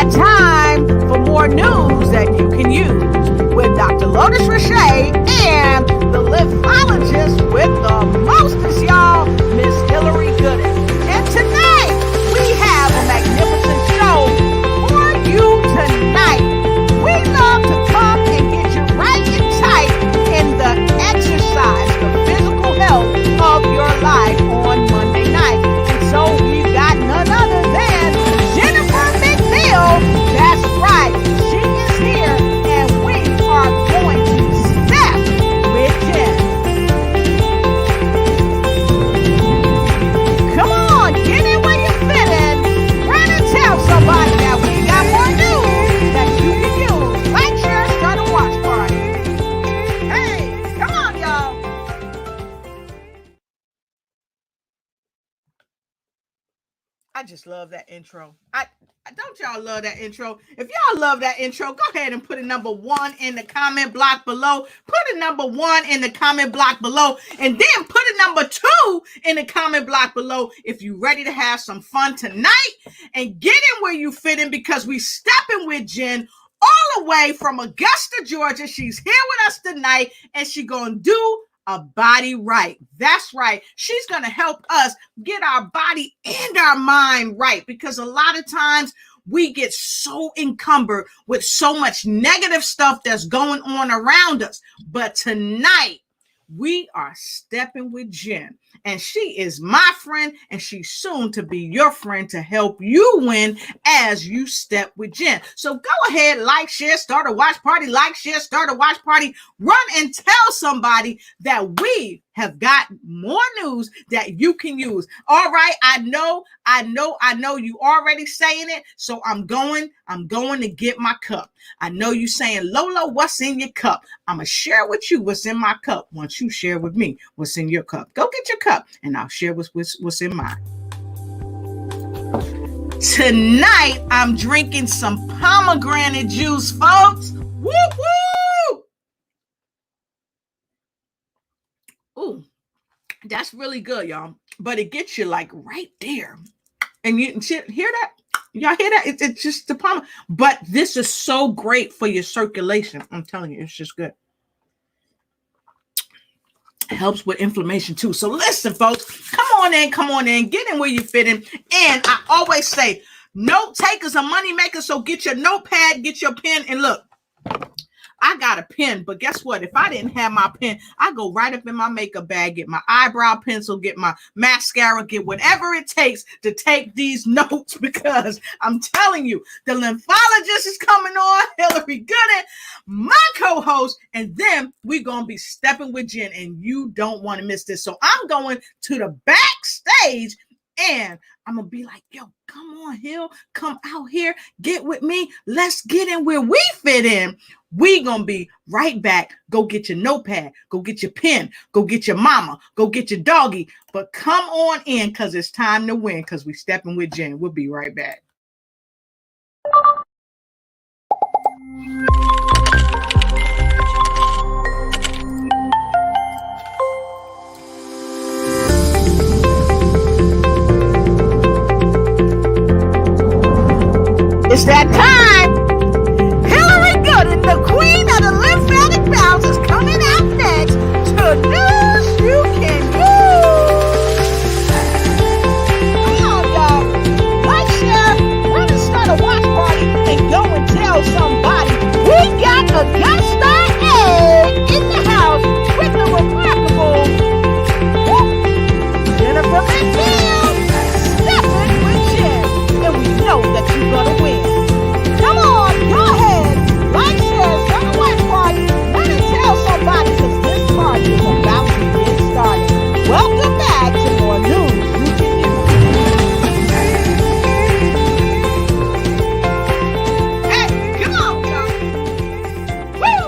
that time for more news that you can use with Dr. Lotus Rashay and the lymphologist with the mostest, y'all, Miss Hillary Gooden. And tonight, we have a magnificent show for you tonight. We love to come and get you right and tight in the exercise, the physical health of your life on Monday night. And so we've got none other than Jennifer McNeil. That's right. She is here and we are going to step with Jen. Come on, get in where you fit in. Run and tell somebody that we got more news that you can use. Like, share, start a watch party. Hey, come on, y'all. I just love that intro. Don't y'all love that intro? If y'all love that intro, go ahead and put a number 1 in the comment block below. Put a number 1 in the comment block below. And then put a number 2 in the comment block below if you're ready to have some fun tonight and get in where you fit in, because we stepping with Jen all the way from Augusta, Georgia. She's here with us tonight and she's going to do a body right. That's right. She's going to help us get our body and our mind right, because a lot of times we get so encumbered with so much negative stuff that's going on around us. But tonight, we are stepping with Jen, and she is my friend, and she's soon to be your friend to help you win as you step with Jen. So go ahead, like, share, start a watch party, like, share, start a watch party, run and tell somebody that we have got more news that you can use. All right, I know you already saying it, so I'm going to get my cup. I know you saying, Lolo, what's in your cup? I'm going to share with you what's in my cup once you share with me what's in your cup. Go get your cup, and I'll share what's in mine. Tonight, I'm drinking some pomegranate juice, folks. Woo woo! Ooh, that's really good, y'all. But it gets you like right there. And you hear that? Y'all hear that? It's just the pomegranate. But this is so great for your circulation. I'm telling you, it's just good. It helps with inflammation too. So listen, folks, come on in, get in where you fit in. And I always say, note takers are money makers. So get your notepad, get your pen, and look. I got a pen, but guess what? If I didn't have my pen, I go right up in my makeup bag, get my eyebrow pencil, get my mascara, get whatever it takes to take these notes, because I'm telling you, the lymphologist is coming on, Hillary Gooden, my co-host, and then we're going to be stepping with Jen, and you don't want to miss this. So I'm going to the backstage, and I'm going to be like, yo, come on, Hill, come out here, get with me. Let's get in where we fit in. We going to be right back. Go get your notepad. Go get your pen. Go get your mama. Go get your doggy. But come on in, because it's time to win, because we stepping with Jen. We'll be right back. It's that time. Hillary Gooden, the queen of the lymphatic bowels, is coming out next to news you can use. Come on, y'all. Like, share, run and start a watch party, and go and tell somebody. We got a guest star egg in the house with the remarkable Jennifer McNeil. Stepping with Jen, and we know that you're gonna win. Come on, go ahead, like, share, start a watch party, run and tell somebody, because this party is about to get started. Welcome back to more news you can use. Hey, come on, y'all. Woo!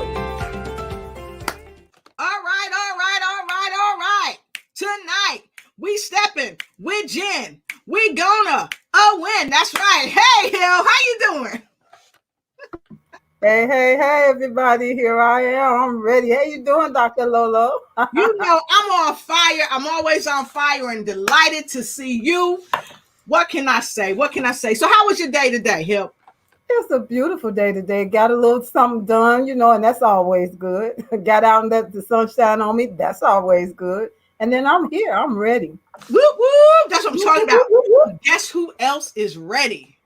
All right. Tonight, we stepping with Jen. We gonna win. That's right. Hey, Hill, how you doing? Hey, everybody. Here I am. I'm ready. How you doing, Dr. Lolo? You know, I'm on fire. I'm always on fire and delighted to see you. What can I say? So how was your day today, Hill? It's a beautiful day today. Got a little something done, and that's always good. Got out and let the sunshine on me. That's always good. And then I'm here. I'm ready. Whoop, whoop. That's what I'm Whoop, talking whoop, about. whoop, whoop, whoop. Guess who else is ready?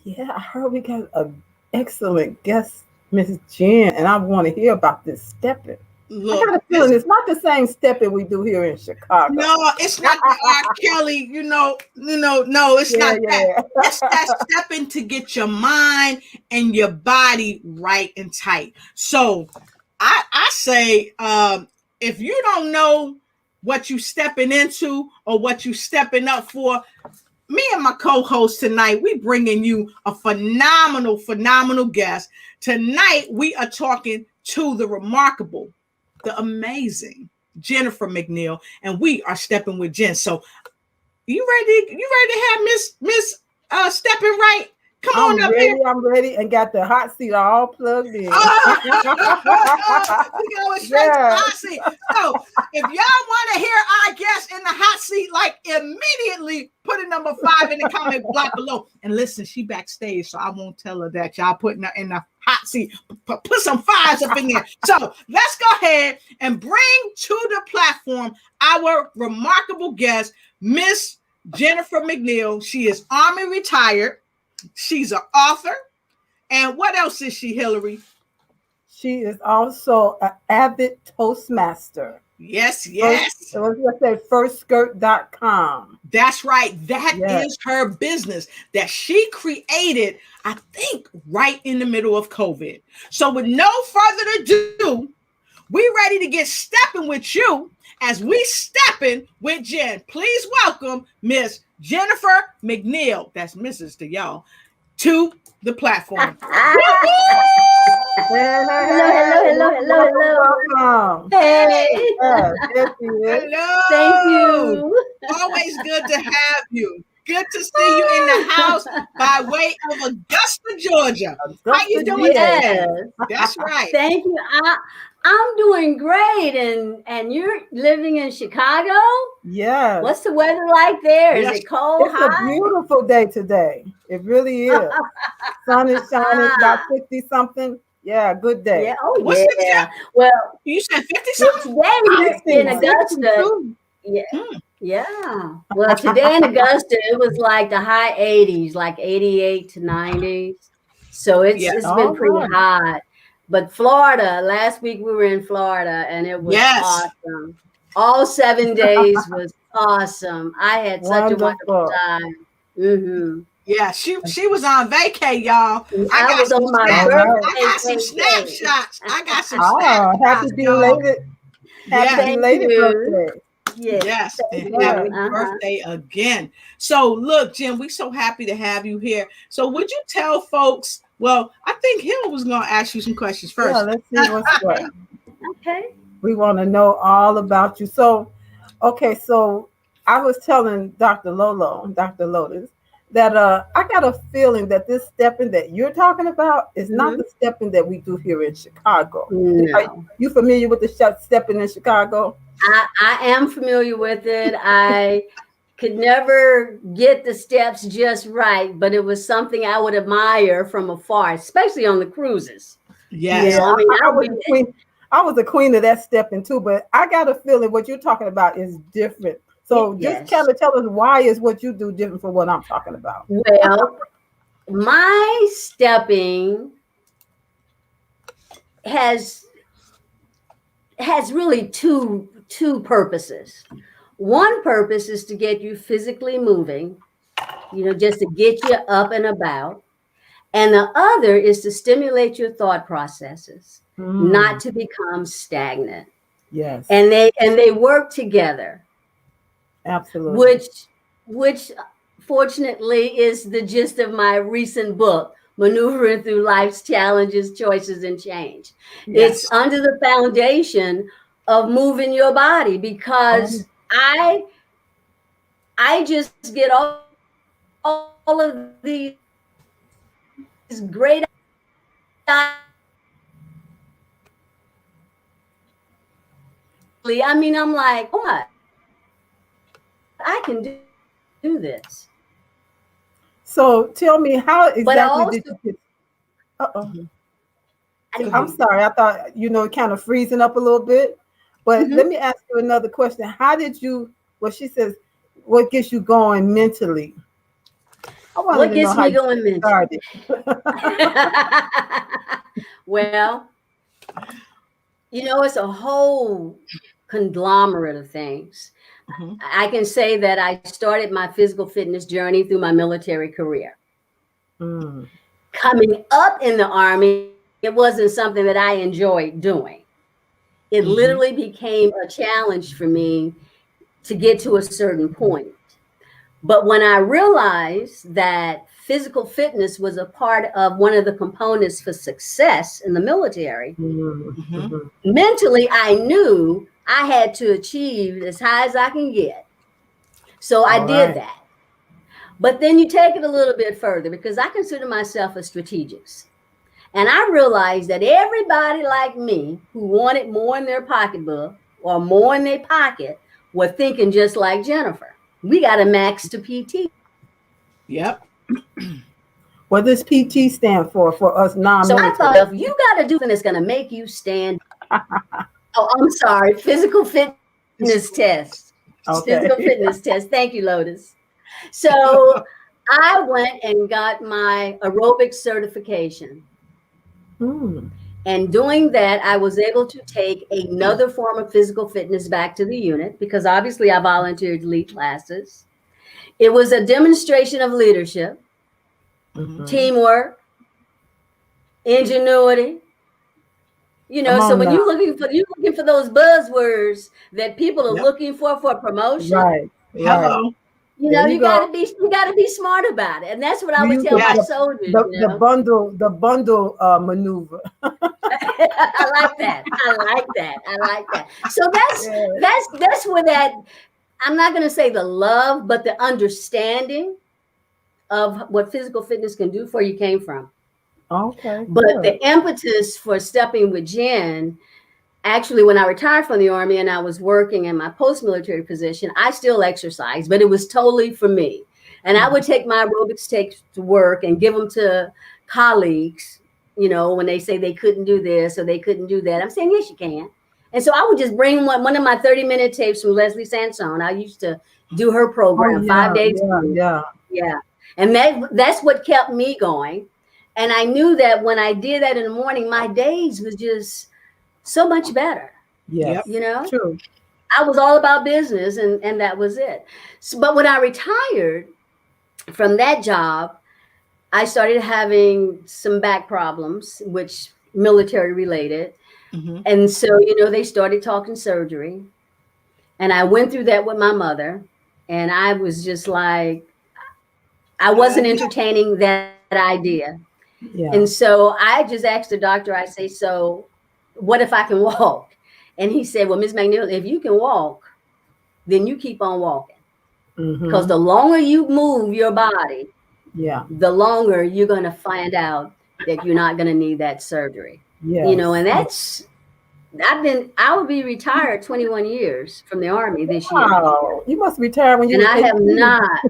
Yeah, I heard we got an excellent guest, Miss Jen, and I want to hear about this stepping. I Look, got a feeling it's not the same stepping we do here in Chicago. no, it's not the R. Kelly, no, it's Yeah, not that. yeah. It's that stepping to get your mind and your body right and tight. So I say, if you don't know what you stepping into or what you stepping up for, me and my co-host tonight, we bringing you a phenomenal guest. Tonight, we are talking to the remarkable, the amazing Jennifer McNeil, and we are stepping with Jen. So, you ready? You ready to have Miss stepping right? Come on up here. I'm ready, and got the hot seat all plugged in. Oh, we going straight to the hot seat. So, if y'all want to hear our guest in the hot seat, like immediately put a number 5 in the comment block below. And listen, she backstage, so I won't tell her that y'all putting her in the hot seat. Put some 5s up in there. So let's go ahead and bring to the platform our remarkable guest, Miss Jennifer McNeil. She is Army retired. She's an author. And what else is she, Hillary? She is also an avid Toastmaster. Yes. Let's say firstskirt.com. That's right. That is her business that she created, I think, right in the middle of COVID. So with no further ado, we ready to get stepping with you as we stepping with Jen. Please welcome Miss Jennifer McNeil. That's Mrs. to y'all. To the platform. Hello. Hey. Yes, hello. Thank you. Always good to have you. Good to see you in the house by way of Augusta, Georgia. How you doing today? That's right. Thank you. I'm doing great. And you're living in Chicago? Yes. What's the weather like there? Is it cold? It's a beautiful day today. It really is. Sun is shining, about 50 something. Yeah, good day. Yeah. Oh, What's yeah. Well, you said 50 something? Today in Augusta. Yeah. Yeah. Well, today in Augusta, it was like the high 80s, like 88 to 90s. So it's been pretty hot. But Florida, last week we were in Florida and it was awesome. All 7 days was awesome. I had such a wonderful time. Mm-hmm. Yeah, she was on vacay, y'all. I was on my birthday. I got some snapshots. Happy belated. Happy belated birthday. Yes, and happy birthday again. So look, Jim, we're so happy to have you here. So would you tell folks, well, I think Hill was going to ask you some questions first. Yeah, let's see what's what. Okay. We want to know all about you. So I was telling Dr. Lotus, that I got a feeling that this stepping that you're talking about is not the stepping that we do here in Chicago. No. Are you familiar with the stepping in Chicago? I am familiar with it. I could never get the steps just right, but it was something I would admire from afar, especially on the cruises. Yes. Yeah, I was a queen of that stepping too, but I got a feeling what you're talking about is different. So just kind of tell us why is what you do different from what I'm talking about. Well, my stepping has really two purposes. One purpose is to get you physically moving, just to get you up and about. And the other is to stimulate your thought processes, not to become stagnant. Yes. And they work together. Absolutely. Which fortunately is the gist of my recent book, Maneuvering Through Life's Challenges, Choices, and Change. Yes. It's under the foundation of moving your body, because I just get all of these great I'm like, what? I can do this. So tell me, how But I exactly also, did you get? Uh-oh. Go I'm ahead. sorry. I thought, kind of freezing up a little bit. But let Mhm. me ask you another question. How did you, well, she says, what gets you going mentally? I wanted What to know gets how me you going mentally? started. Well, it's a whole conglomerate of things. Mhm. I can say that I started my physical fitness journey through my military career. Mm, Coming up in the Army, it wasn't something that I enjoyed doing. It Mhm. literally became a challenge for me to get to a certain point. But when I realized that physical fitness was a part of one of the components for success in the military, Mhm. mhm. mentally, I knew I had to achieve as high as I can get. So I All did right. that. But then you take it a little bit further because I consider myself a strategist. And I realized that everybody like me who wanted more in their pocketbook or more in their pocket were thinking just like Jennifer. We got to max to PT. Yep. What does PT stand for us So I thought, non-military? if you got to do something that's going to make you stand, oh, I'm sorry, physical fitness test. Physical Okay. fitness test. Thank you, Lotus. So I went and got my aerobic certification. Mm, And doing that, I was able to take another form of physical fitness back to the unit because obviously I volunteered to lead classes. It was a demonstration of leadership, Mhm. mhm. teamwork, ingenuity. Come So on when now. you're looking for those buzzwords that people are Yep. looking for promotion, Right. Right. Hello. There you you got go. to be smart about it. And that's what I You would use tell my Yes. soldiers. the bundle maneuver. I like that. I like that. I like that. So that's Yeah. that's that's where that, I'm not going to say the love, but the understanding of what physical fitness can do for you came from. Okay. But Good. the impetus for stepping with Jen, actually, when I retired from the Army and I was working in my post-military position, I still exercised, but it was totally for me. And I would take my aerobics takes to work and give them to colleagues, when they say they couldn't do this or they couldn't do that. I'm saying, yes, you can. And so I would just bring one of my 30-minute tapes from Leslie Sansone. I used to do her Oh program yeah. 5 days a Yeah. week. Yeah. Yeah. And that's what kept me going. And I knew that when I did that in the morning, my days was just so much better. Yep. Yes. True. I was all about business, and that was it. So, but when I retired from that job, I started having some back problems, which military related. Mhm. And so, they started talking surgery. And I went through that with my mother. And I was just like, I wasn't Yeah. entertaining that idea. Yeah. And so I just asked the doctor, I say, so what if I can walk? And he said, well, Ms. McNeil, if you can walk, then you keep on walking. Because Mm-hmm. the longer you move your body, Yeah. the longer you're going to find out that you're not going to need that surgery. And Yes. I will be retired 21 years from the Army this year. Wow. You must retire when you And was I have 18. not,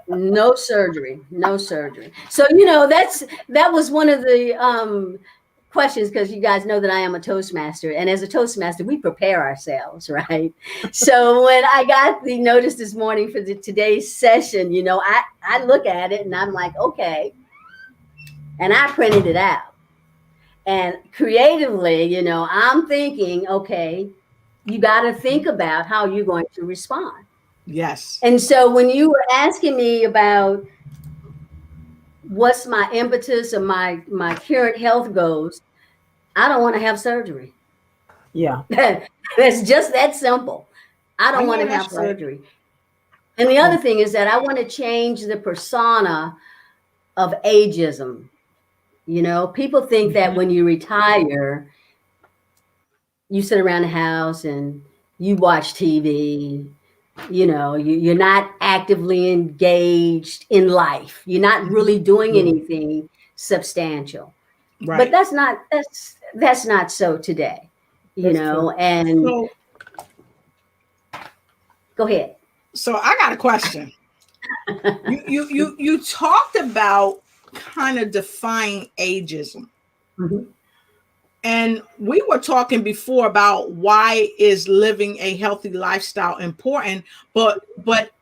no surgery, no surgery. So, that was one of the questions, because you guys know that I am a Toastmaster. And as a Toastmaster, we prepare ourselves, right? So when I got the notice this morning for today's session, I look at it and I'm like, okay. And I printed it out. And creatively, I'm thinking, okay, you got to think about how you're going to respond. Yes. And so when you were asking me about what's my impetus or my current health goals, I don't want to have surgery. Yeah. That's just that simple. I I don't want know to that's have right. surgery. And the other thing is that I want to change the persona of ageism. People think that Mhm. when you retire, you sit around the house and you watch TV. You're not actively engaged in life. You're not really Mhm. doing Yeah. anything substantial. But Right. that's not so today. That's true. And So go ahead. so I got a question. You talked about kind of defying ageism. Mhm. And we were talking before about why is living a healthy lifestyle important, but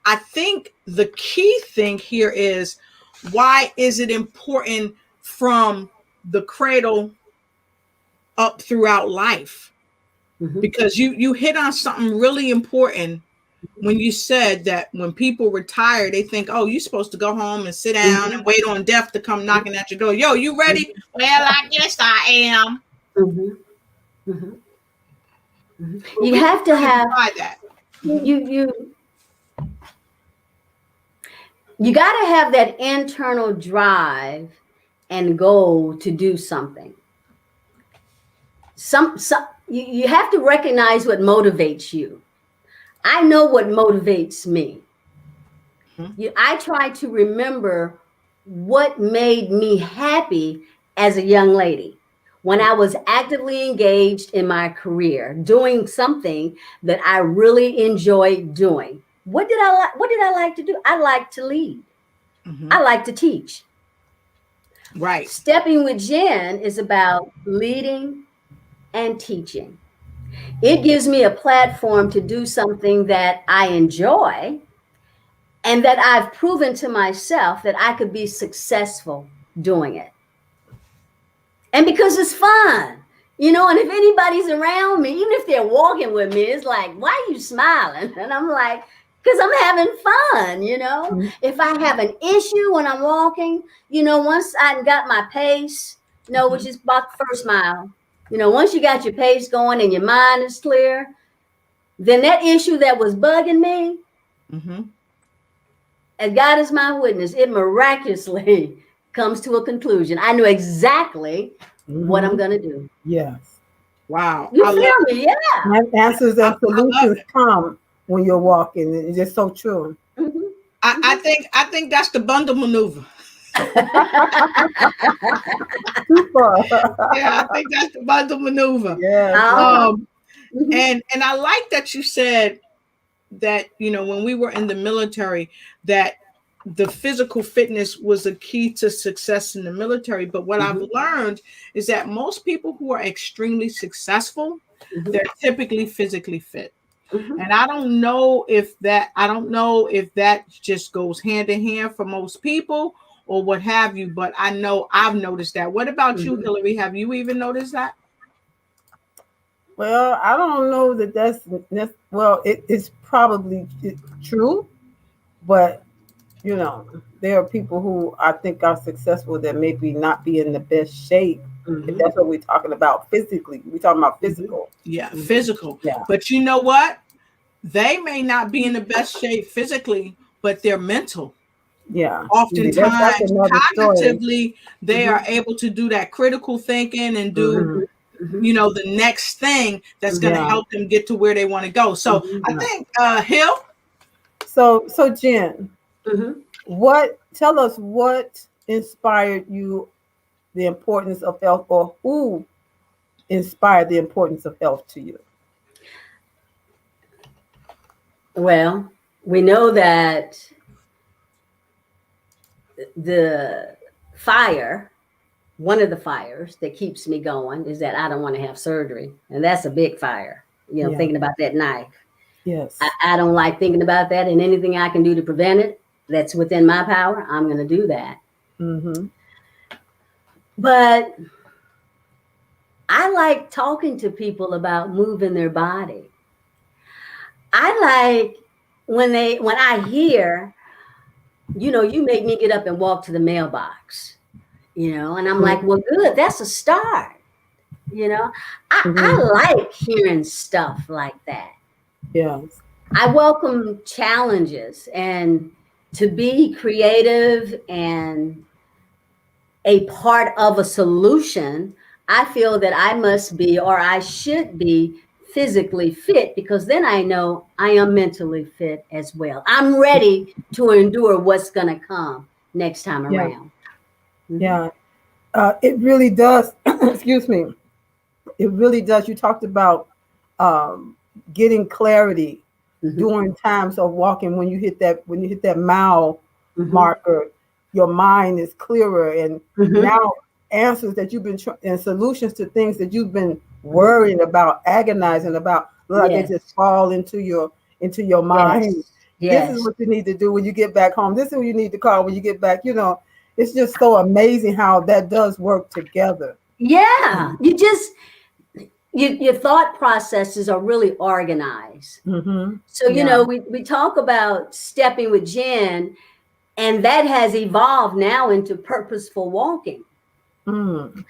I think the key thing here is, why is it important from the cradle up throughout life? Mhm. Because you hit on something really important when you said that when people retire, they think, oh, you're supposed to go home and sit down and wait on death to come knocking at your door. Yo, you ready? Well, I guess I am. Mhm. Mhm. Mhm. But You we can have to kind of have divide that. you you got to have that internal drive and goal to do something. Some you have to recognize what motivates you. I know what motivates me. I try to remember what made me happy as a young lady when I was actively engaged in my career, doing something that I really enjoyed doing. What did I like? What did I like to do? I like to lead. Mm-hmm. I like to teach. Right. Stepping with Jen is about leading and teaching. It gives me a platform to do something that I enjoy and that I've proven to myself that I could be successful doing it. And because it's fun, and if anybody's around me, even if they're walking with me, it's like, why are you smiling? And I'm like, because I'm having fun. If I have an issue when I'm walking, once I got my pace, which is about the first mile, once you got your pace going and your mind is clear, then that issue that was bugging me, as God is my witness, it miraculously comes to a conclusion. I know exactly what I'm going to do. Yes. Wow. You feel me? Yeah. Answers and I love solutions it. come when you're walking. It's just so true. Mhm. I think that's the bundle maneuver. Super. Yeah, I think that's the bundle maneuver. Yes. Uh-huh. Um, Mhm. and I like that you said that, when we were in the military, that the physical fitness was a key to success in the military. But what I've Mhm. learned is that most people who are extremely successful, Mhm. they're typically physically fit. Mhm. And I don't know if that just goes hand in hand for most people or what have you, but I know I've noticed that. What about you, Mhm. Hillary? Have you even noticed that? Well, I don't know well, it's probably true, but there are people who I think are successful that maybe not be in the best shape. If Mhm. that's what we're talking about physically, we're talking about Mhm. physical. Yeah, Mhm. physical. Yeah, But you know what? They may not be in the best shape physically, but they're mental. yeah. That's Oftentimes, another story. cognitively, they are Mhm. able to do that critical thinking and do, Hmm. Mhm. the next thing that's going to Mhm. Yeah. help them get to where they want to go. So Mhm. I Yeah. think, Hill, So Jen, Mhm. tell us what inspired you the importance of health, or who inspired the importance of health to you? Well, we know that the fire, one of the fires that keeps me going is that I don't want to have surgery. And that's a big fire, Yeah. thinking about that knife. I, Yes. I don't like thinking about that, and anything I can do to prevent it that's within my power, I'm going to do that. Mm-hmm. But I like talking to people about moving their body. I like when I hear, you make me get up and walk to the mailbox, and I'm like, well, good, that's a start. You know, I Mm-hmm. like hearing stuff like that. Yes. I welcome challenges and to be creative and a part of a solution. I feel that I must be, or I should be, physically fit, because then I know I am mentally fit as well. I'm ready to endure what's going to come next time Yeah. around. Mhm. Yeah. It really does. Excuse me. It really does. You talked about um, getting clarity during times of walking, when you hit that mile Mm-hmm. marker, your mind is clearer, and Mm-hmm. now answers that you've been and solutions to things that you've been worrying about, agonizing about, like they just fall into your mind. This is what you need to do when you get back home. This is who you need to call when you get back. It's just so amazing how that does work together. Yeah, your thought processes are really organized. Mm-hmm. So we talk about stepping with Jen, and that has evolved now into purposeful walking. Mm.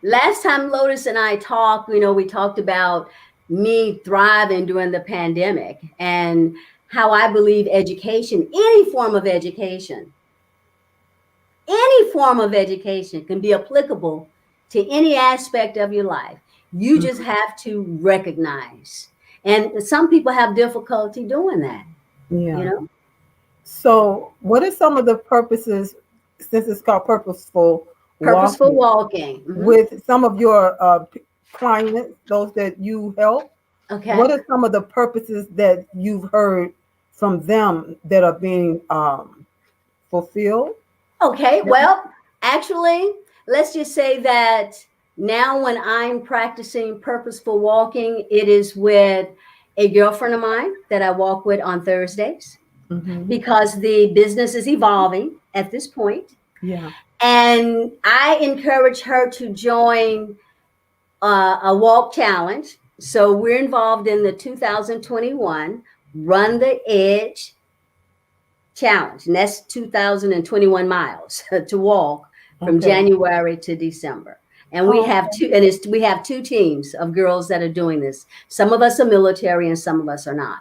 Last time Lotus and I talked, we talked about me thriving during the pandemic and how I believe education, any form of education can be applicable to any aspect of your life. You just have to recognize. And some people have difficulty doing that. Yeah. So, what are some of the purposes, since it's called purposeful walking, with some of your clients, those that you help? Okay. What are some of the purposes that you've heard from them that are being fulfilled? Okay. Well, actually, let's just say that now when I'm practicing purposeful walking, it is with a girlfriend of mine that I walk with on Thursdays. Mm-hmm. Because the business is evolving at this point. Yeah. And I encourage her to join a walk challenge. So we're involved in the 2021 Run the Edge challenge. And that's 2021 miles to walk from January to December. And we have two teams of girls that are doing this. Some of us are military and some of us are not.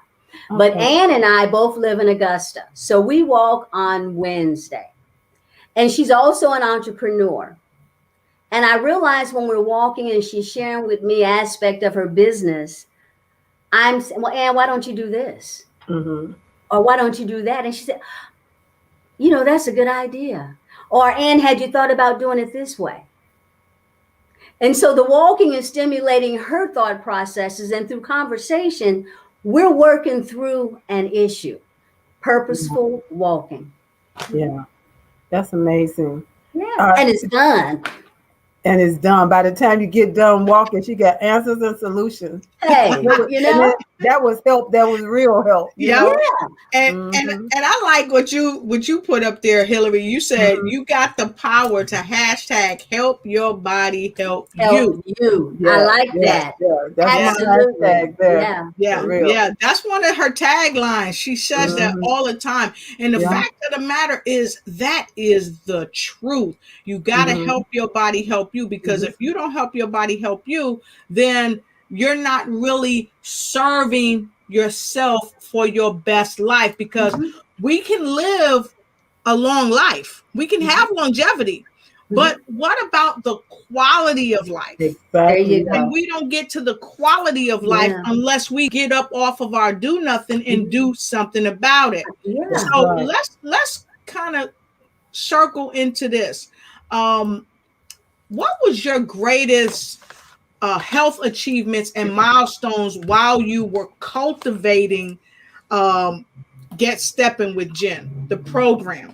But Ann and I both live in Augusta. So we walk on Wednesday. And she's also an entrepreneur. And I realized when we're walking and she's sharing with me aspect of her business, I'm saying, well, Ann, why don't you do this? Mm-hmm. Or why don't you do that? And she said, that's a good idea. Or Ann, had you thought about doing it this way? And so the walking is stimulating her thought processes. And through conversation, we're working through an issue. Purposeful walking. Yeah, that's amazing. Yeah, and it's done. And it's done. By the time you get done walking, she got answers and solutions. Hey, that was help. That was real help. Yeah. And I like what you put up there, Hillary. You said you got the power to hashtag help your body help you. Yeah, I like that. Yeah, that's my hashtag there. Yeah. That's one of her taglines. She says that all the time. And the fact of the matter is that is the truth. You got to help your body help you, because if you don't help your body help you, then you're not really serving yourself for your best life, because we can live a long life. We can have longevity. But what about the quality of life? Exactly. There you go. And we don't get to the quality of life unless we get up off of our do nothing and do something about it. So let's kind of circle into this. What was your greatest health achievements and milestones while you were cultivating Get Stepping with Jen, the program?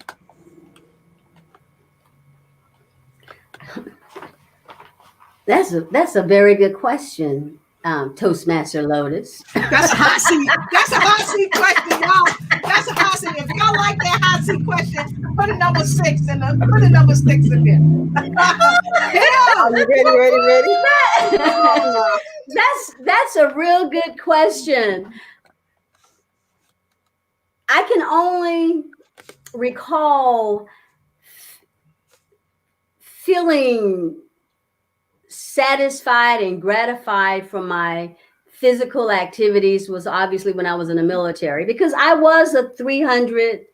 That's a very good question, Toastmaster Lotus. That's a hot seat. That's a hot seat question, y'all. That's a hot seat. If y'all like that hot seat question, put a number 6 in there. Put a number 6 in there. Are you ready? That's a real good question. I can only recall feeling satisfied and gratified from my physical activities was obviously when I was in the military, because I was a 300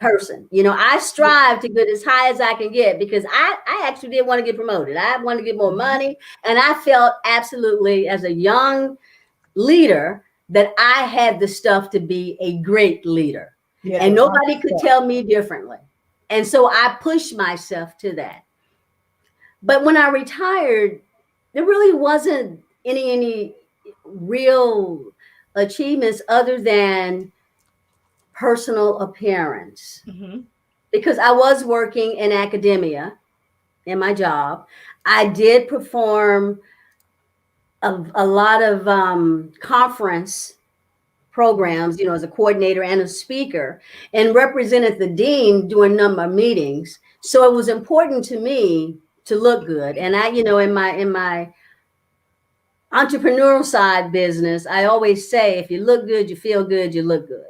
person. I strive to get as high as I can get, because I actually did want to get promoted. I wanted to get more money. And I felt absolutely, as a young leader, that I had the stuff to be a great leader. And nobody could tell me differently. And so I pushed myself to that. But when I retired, there really wasn't any real achievements other than personal appearance. Mm-hmm. Because I was working in academia in my job. I did perform a lot of conference programs, you know, as a coordinator and a speaker, and represented the dean during a number of meetings. So it was important to me to look good. And I, you know, in my entrepreneurial side business, I always say, if you look good, you feel good, you look good.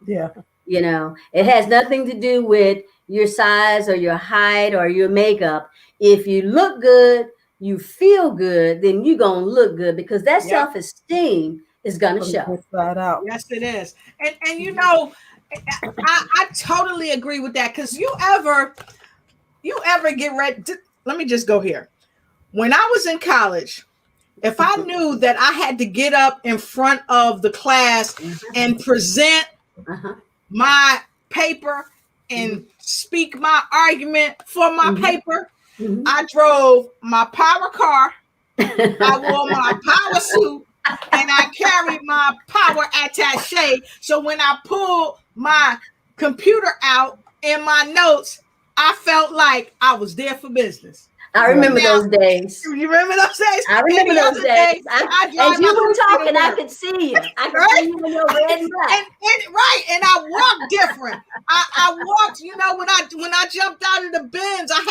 Yeah. You know, it has nothing to do with your size or your height or your makeup. If you look good, you feel good, then you're going to look good, because that self-esteem is going to show. Inside out. Yes, it is. And you know, I totally agree with that, because you ever get ready. Let me just go here. When I was in college, if I knew that I had to get up in front of the class and present my paper and speak my argument for my paper, I drove my power car, I wore my power suit, and I carried my power attaché. So when I pulled my computer out in my notes, I felt like I was there for business. I remember those days. You remember those days? I remember those days. As you were talking, I could see you. I could see you in your red and black. And I walked different. I walked, you know, when I jumped out of the Benz, I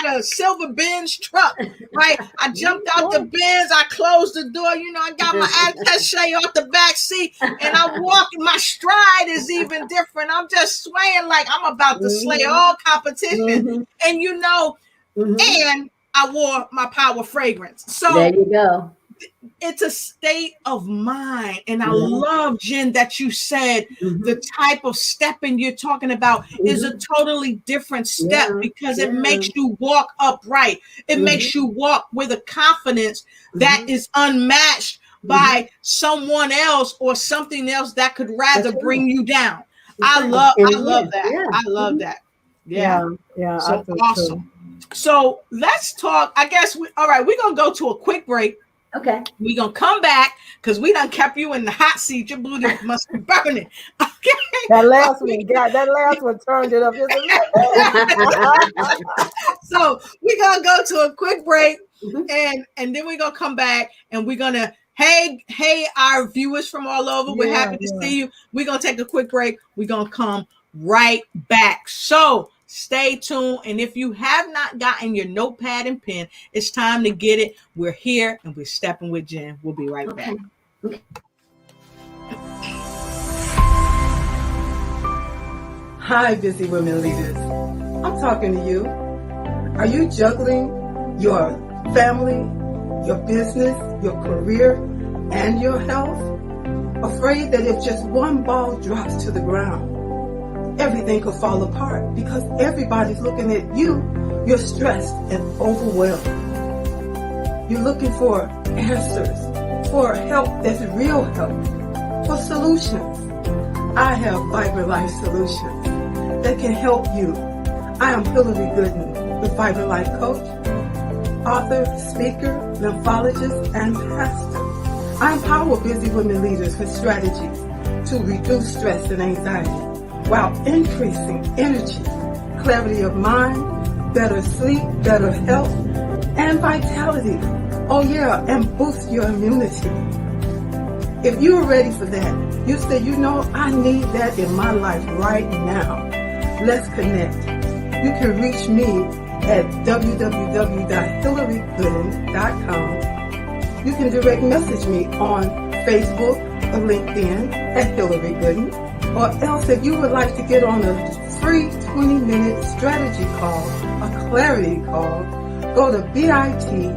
had a silver Benz truck, right? I jumped out the Benz, I closed the door, you know, I got my attaché off the back seat, and I walk. My stride is even different. I'm just swaying like I'm about to slay all competition, and you know. And I wore my power fragrance. So there you go. It's a state of mind. And I love, Jen, that you said the type of stepping you're talking about is a totally different step, because it makes you walk upright. It makes you walk with a confidence that is unmatched by someone else or something else that could rather bring you down. I love that. Yeah. I love that. Yeah. So awesome. So let's talk. I guess all right, we're gonna go to a quick break. Okay. We're gonna come back, because we done kept you in the hot seat. Your booty must be burning. Okay. That last one turned it up just a little bit. So we're gonna go to a quick break, and then we're gonna come back, and we're gonna hey our viewers from all over. We're happy to see you. We're gonna take a quick break. We're gonna come right back. So stay tuned. And if you have not gotten your notepad and pen, it's time to get it. We're here and we're stepping with Jen. We'll be right back. Okay. Hi, busy women leaders. I'm talking to you. Are you juggling your family, your business, your career, and your health? Afraid that if just one ball drops to the ground, everything could fall apart because everybody's looking at you. You're stressed and overwhelmed. You're looking for answers, for help that's real help, for solutions. I have Vibrant Life Solutions that can help you. I am Hillary Gooden, the Vibrant Life Coach, author, speaker, lymphologist, and pastor. I empower busy women leaders with strategies to reduce stress and anxiety, while increasing energy, clarity of mind, better sleep, better health, and vitality. Oh yeah, and boost your immunity. If you're ready for that, you say, you know, I need that in my life right now. Let's connect. You can reach me at www.hillarygooden.com. You can direct message me on Facebook or LinkedIn at Hillary Gooden. Or else, if you would like to get on a free 20-minute strategy call, a clarity call, go to bit.ly/Hillary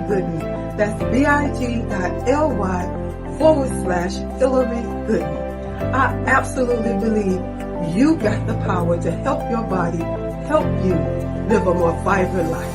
Gooden. That's bit.ly/Hillary Gooden. I absolutely believe you got the power to help your body, help you live a more vibrant life.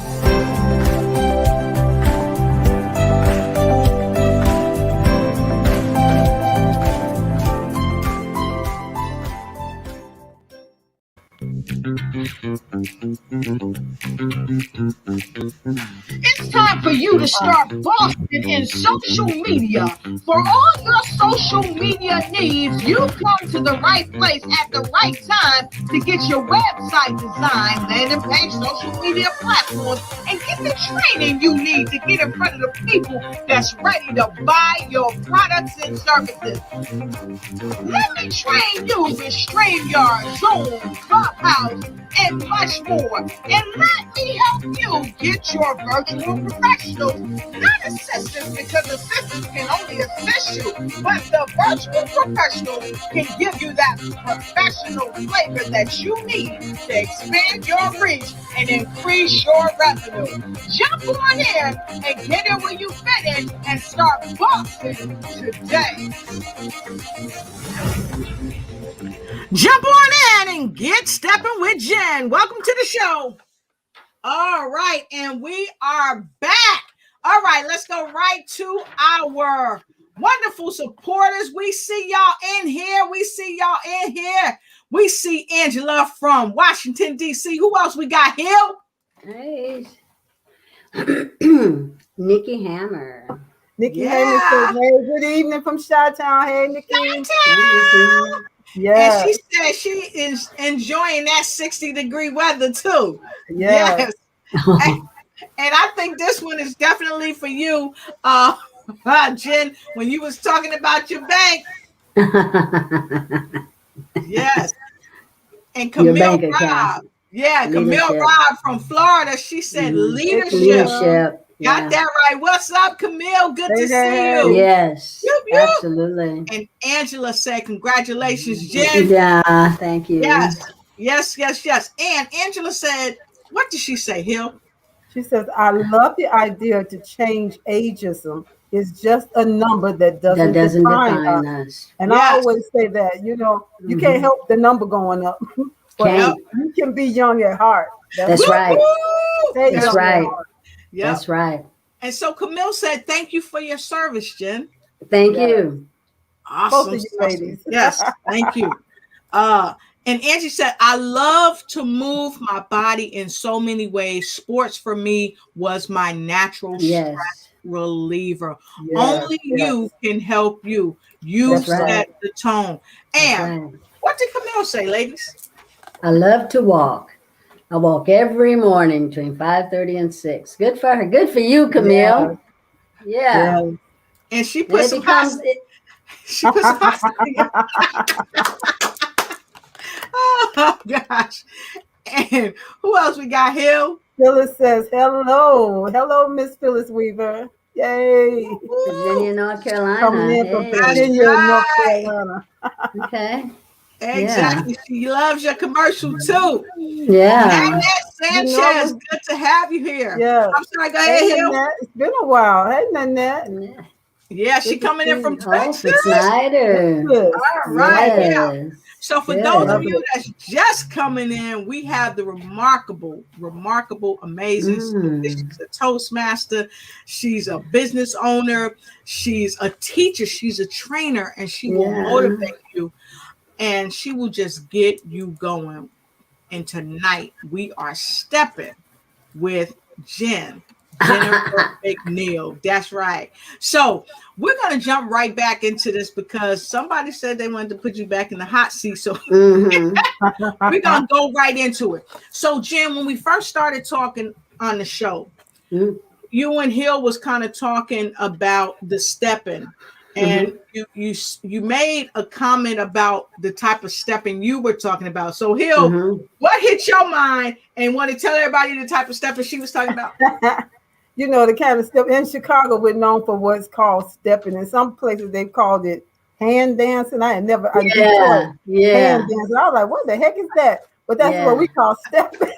It's time for you to start bossing in social media. For all your social media needs, you've come to the right place at the right time to get your website designed, landing page, social media platforms, and get the training you need to get in front of the people that's ready to buy your products and services. Let me train you with StreamYard, Zoom, Clubhouse, and much more. And let me help you get your virtual professionals, not assistants, because assistants can only assist you, but the virtual professionals can give you that professional flavor that you need to expand your reach and increase your revenue. Jump on in and get in where you fit in and start boxing today. Jump on in and get stepping with Jen. Welcome to the show. All right, and we are back. All right, let's go right to our wonderful supporters. We see y'all in here. We see Angela from Washington, D.C. Who else we got here? Hey. Nikki Hammer. Nikki Hammer said, hey, good evening from Chi-Town. Hey, Nikki. Chi-Town. Yeah. And she said she is enjoying that 60-degree weather too. Yes. And I think this one is definitely for you, Jen, when you was talking about your bank. Yes. And Camille Robb. Yeah, Camille Robb from Florida. She said leadership. Got that right. What's up, Camille? Good to see you. Yes, absolutely. And Angela said, congratulations, Jen. Yeah, thank you. Yes. And Angela said, what did she say, Hill? She says, I love the idea to change ageism. It's just a number that doesn't define us. And I always say that, you know, you can't help the number going up. But you can be young at heart. That's right. That's right. Yep. That's right. And so Camille said, thank you for your service, Jen. Thank you. Awesome. Both of you ladies. Yes, thank you. And Angie said, I love to move my body in so many ways. Sports for me was my natural stress reliever. Only you can help you. You set the tone. And what did Camille say, ladies? I love to walk. I walk every morning between 5:30 and 6. Good for her. Good for you, Camille. Yeah. And she put some hot. She put some hot. Oh gosh. And who else we got, Hill? Phyllis says, hello. Hello, Miss Phyllis Weaver. Yay. Virginia, North Carolina. Coming in from Virginia, North Carolina. Okay. Exactly. Yeah. She loves your commercial too. Yeah. Nanette Sanchez, good to have you here. Yeah. I'm sorry, go ahead, Hill. It's been a while. Hey, Nanette. Yeah, she coming in from Texas. Snyder. All right. Yeah. So for those of you that's just coming in, we have the remarkable, amazing. She's a Toastmaster. She's a business owner. She's a teacher. She's a trainer, and she will motivate you. And she will just get you going. And tonight we are stepping with Jennifer McNeil. That's right. So we're going to jump right back into this because somebody said they wanted to put you back in the hot seat. So we're going to go right into it. So Jen, when we first started talking on the show, you and Hill was kind of talking about the stepping. And you made a comment about the type of stepping you were talking about. So Hill, what hit your mind and want to tell everybody the type of stepping she was talking about? You know, the kind of step in Chicago, we're known for what's called stepping. In some places they called it hand dancing. I had never hand dancing. I was like, what the heck is that? But that's what we call stepping.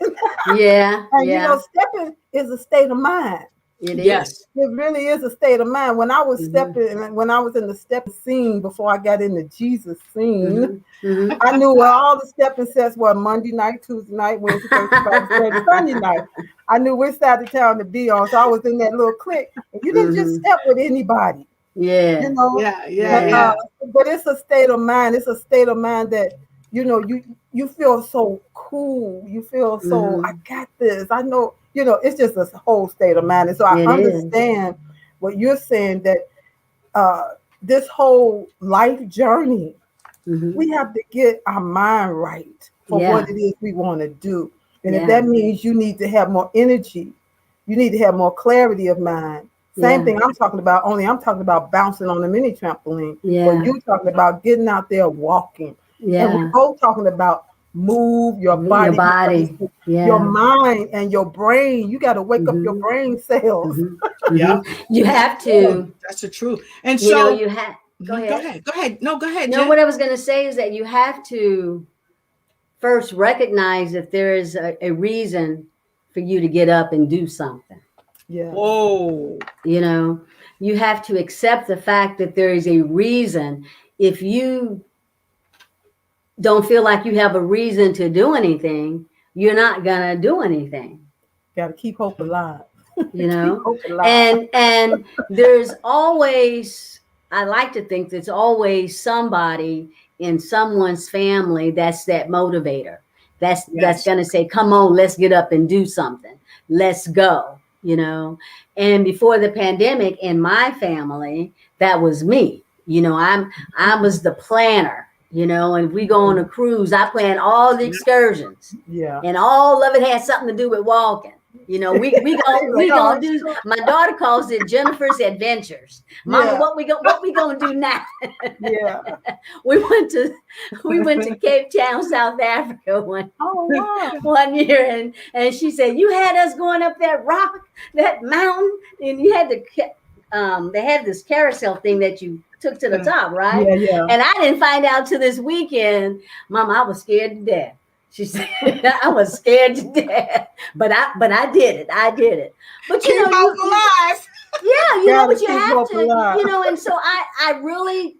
And you know, stepping is a state of mind. It is. It really is a state of mind. When I was stepping, when I was in the stepping scene before I got in the Jesus scene, I knew where all the stepping sets were Monday night, Tuesday night, Wednesday, Thursday, Sunday night. I knew which side of town to be on. So I was in that little clique. And you didn't just step with anybody. You know? But it's a state of mind. It's a state of mind that, you know, you feel so cool. You feel so, I got this. I know. it's just a whole state of mind. And so I understand what you're saying, that this whole life journey, we have to get our mind right for what it is we want to do. And if that means you need to have more energy, you need to have more clarity of mind. Same thing I'm talking about, only I'm talking about bouncing on the mini trampoline. But you're talking about getting out there walking. And we're both talking about move your body. Your mind and your brain. You got to wake up your brain cells. You have to. That's the truth. And so you have. Go ahead. No, go ahead. No, what I was going to say is that you have to first recognize if there is a reason for you to get up and do something. Yeah. Whoa. You have to accept the fact that there is a reason. If you don't feel like you have a reason to do anything, you're not gonna do anything. Got to keep hope alive. And there's always, I like to think there's always somebody in someone's family that's that motivator. That's going to say, come on, let's get up and do something. Let's go, And before the pandemic in my family, that was me. I was the planner, and if we go on a cruise, I plan all the excursions. Yeah. And all of it had something to do with walking. We gonna do. My daughter calls it Jennifer's Adventures. Mama, what we gonna do now? Yeah. we went to Cape Town, South Africa one year, and she said, you had us going up that mountain, and you had to they had this carousel thing that you took to the top, right? Yeah. And I didn't find out till this weekend. Mama, I was scared to death. She said, I was scared to death, but I did it. But keep hope alive. Yeah, but you have to, and so I really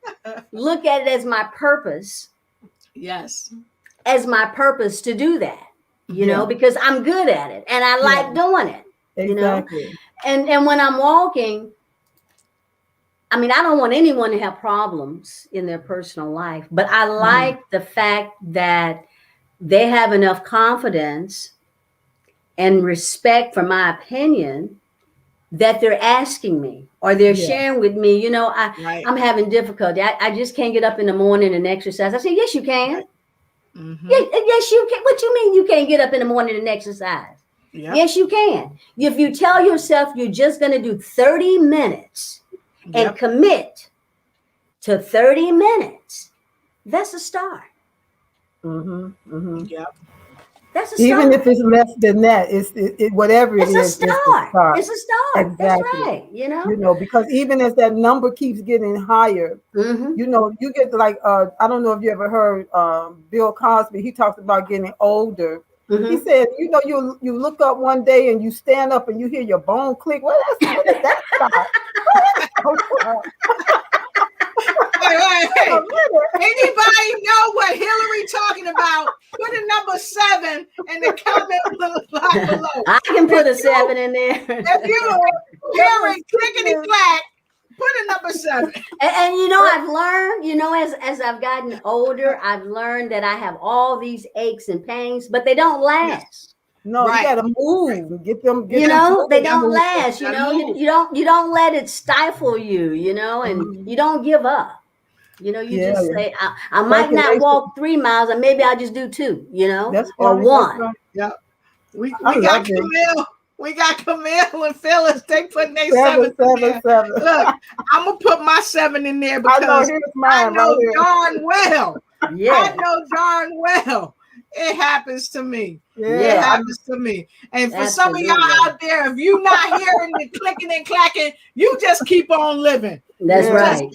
look at it as my purpose. Yes. As my purpose to do that, because I'm good at it and I like doing it. Exactly. And when I'm walking, I mean, I don't want anyone to have problems in their personal life, but I like the fact that they have enough confidence and respect for my opinion that they're asking me or they're sharing with me, I'm having difficulty. I just can't get up in the morning and exercise. I say, yes, you can. Right. Mm-hmm. Yes, you can. What you mean you can't get up in the morning and exercise? Yep. Yes, you can. If you tell yourself you're just going to do 30 minutes and commit to 30 minutes, that's a start. Yep. That's a start. Even if it's less than that, it's whatever it is. It's a start. It's a start. Exactly. That's right. Because even as that number keeps getting higher, you get like I don't know if you ever heard Bill Cosby. He talks about getting older. He said, you look up one day and you stand up and you hear your bone click. What is that start? Hey. Anybody know what Hillary talking about? Put a number 7 in the comment box below. I can put a 7 in there. If you Hillary clickety clack, put a number 7. And I've learned, as I've gotten older, I've learned that I have all these aches and pains, but they don't last. No, you gotta move. Get them. They don't last. You don't let it stifle you. And you don't give up. You just say, I might not walk 3 miles, and maybe I'll just do 2. Or 1. Right. Yeah, we got Camille. We got Camille and Phyllis. They putting their 7. Look, I'm gonna put my 7 in there because I know darn well. I know darn well. It happens to me. It happens to me. And for some of y'all out there, if you're not hearing the clicking and clacking, you just keep on living. That's right.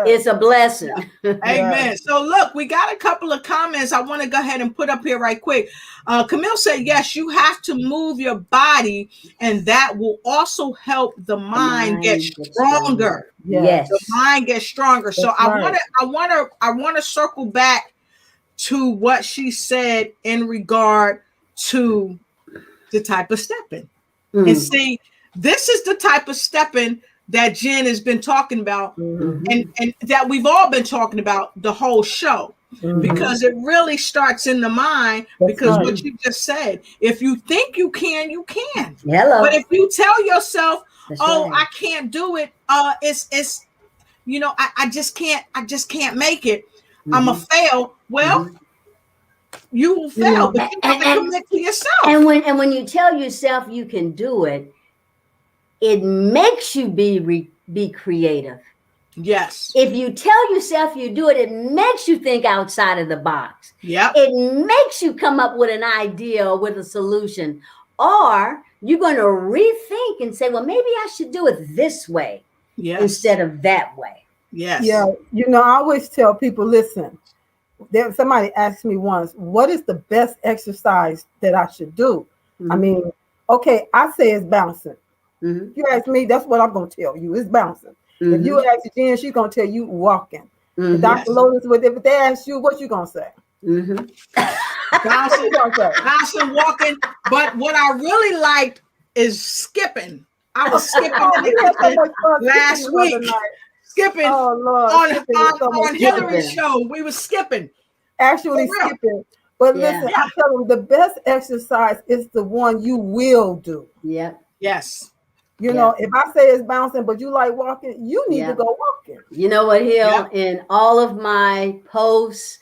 It's a blessing. Amen. So look, we got a couple of comments I want to go ahead and put up here right quick. Camille said, yes, you have to move your body, and that will also help the mind get stronger. Yes. The mind gets stronger. So I want to circle back to what she said in regard to the type of stepping. And see, this is the type of stepping that Jen has been talking about and that we've all been talking about the whole show. because it really starts in the mind. That's Because right. what you just said, if you think you can, you can. Hello. But if you tell yourself, That's "Oh, right. I can't do it," it's I just can't make it. I'm a fail. Well, you will fail, but you have to commit to yourself. And when you tell yourself you can do it, it makes you be creative. Yes. If you tell yourself you do it, it makes you think outside of the box. Yeah. It makes you come up with an idea or with a solution. Or you're going to rethink and say, well, maybe I should do it this way instead of that way. Yes. Yeah. I always tell people, listen, somebody asked me once, what is the best exercise that I should do? I mean, okay, I say it's bouncing. If you ask me, that's what I'm going to tell you. It's bouncing. If you ask Jen, she's going to tell you walking. And Dr. Lotus, if they ask you, what you going to say? Bouncing, walking. But what I really liked is skipping. I was skipping in the kitchen last week. Skipping on Hillary's show. We were skipping. Actually skipping. But listen, I tell them the best exercise is the one you will do. Yeah. Yes. If I say it's bouncing, but you like walking, you need to go walking. You know what, Hill? In all of my posts,